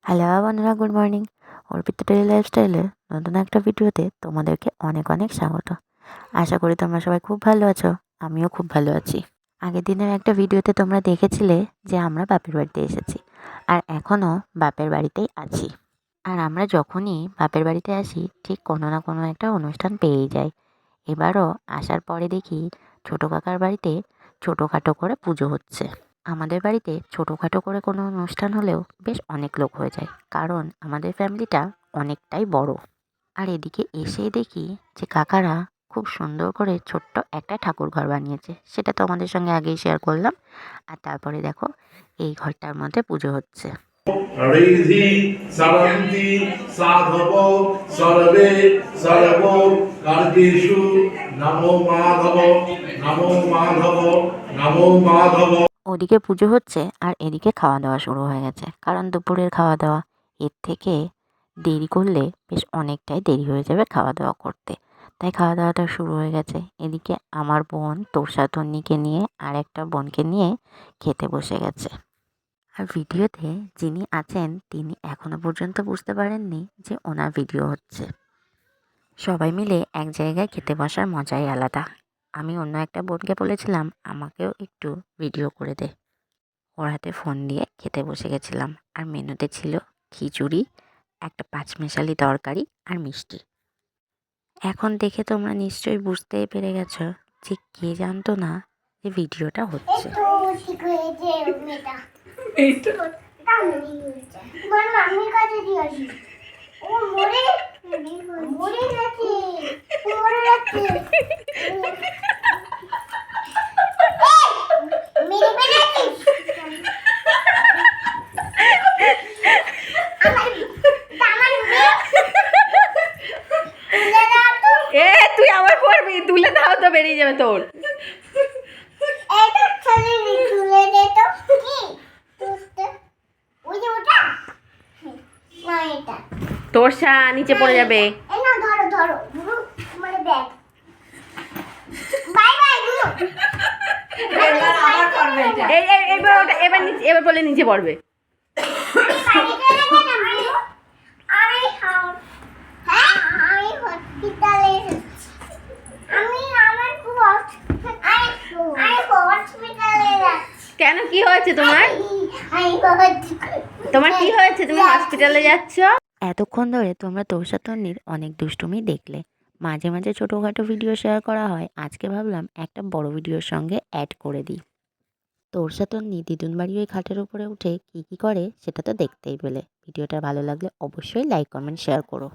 Hello বন্ধুরা, good morning. Arpita daily লাইফস্টাইলের নতুন একটা ভিডিওতে তোমাদেরকে অনেক অনেক স্বাগত। আশা করি তোমরা সবাই খুব ভালো আছো, আমিও খুব ভালো আছি। আগের দিনের একটা ভিডিওতে তোমরা দেখেছিলে যে আমরা বাপের বাড়িতে এসেছি, আর এখনও বাপের বাড়িতেই আছি। আর আমরা যখনই বাপের বাড়িতে আসি ঠিক কোনো না কোনো একটা অনুষ্ঠান পেয়েই যাই। এবারও আসার পরে দেখি ছোটো কাকার বাড়িতে ছোটোখাটো করে পুজো হচ্ছে। আমাদের বাড়িতে ছোটোখাটো করে কোনো অনুষ্ঠান হলেও বেশ অনেক লোক হয়ে যায়, কারণ আমাদের ফ্যামিলিটা অনেকটাই বড়। আর এদিকে এসেই দেখি যে কাকারা খুব সুন্দর করে ছোট্ট একটা ঠাকুর ঘর বানিয়েছে, সেটা তো আমাদের সঙ্গে আগেই শেয়ার করলাম। আর তারপরে দেখো এই ঘরটার মধ্যে পুজো হচ্ছে। ঋদ্ধি সরন্তি সাধব সর্বে সর্ব কার্যেষু নমো মাধব নমো মাধব নমো মাধব। ওদিকে পুজো হচ্ছে আর এদিকে খাওয়া দাওয়া শুরু হয়ে গেছে, কারণ দুপুরের খাওয়া দাওয়া। এর থেকে দেরি করলে বেশ অনেকটাই দেরি হয়ে যাবে খাওয়া দাওয়া করতে, তাই খাওয়া দাওয়াটা শুরু হয়ে গেছে। এদিকে আমার বোন তোষা তন্নিকে নিয়ে আর একটা বোনকে নিয়ে খেতে বসে গেছে। আর ভিডিওতে যিনি আছেন তিনি এখনো পর্যন্ত বুঝতে পারেননি যে ওনার ভিডিও হচ্ছে। সবাই মিলে এক জায়গায় খেতে বসার মজাই আলাদা। আমি অন্য একটা বোনকে বলেছিলাম আমাকেও একটু ভিডিও করে দে। ওর হাতে ফোন দিয়ে খেতে বসে গেছিলাম। আর মেনুতে ছিল খিচুড়ি, একটা পাঁচমেশালি তরকারি আর মিষ্টি। এখন দেখে তোমরা নিশ্চয়ই বুঝতেই পেরে গেছো যে কে জানতো না যে ভিডিওটা হচ্ছে। তুই আবার পড়বি, তুলে দাও তো বেরিয়ে যাবে তোর। তোরসা নিচে পড়ে যাবে। এবার বলে নিচে পড়বে। কেন, কি হয়েছে তোমার? তোমার কি হয়েছে, তুমি হসপিটালে যাচ্ছ? এতক্ষণ ধরে তোমরা তোষা তন্নির অনেক দুষ্টুমি দেখলে। মাঝে মাঝে ছোটোখাটো ভিডিও শেয়ার করা হয়, আজকে ভাবলাম একটা বড় ভিডিওর সঙ্গে অ্যাড করে দিই। তোষা তন্নি দিদুন বাড়ি ওই খাটের উপরে উঠে কী কী করে সেটা তো দেখতেই পেলে। ভিডিওটা ভালো লাগলে অবশ্যই লাইক কমেন্ট শেয়ার করো।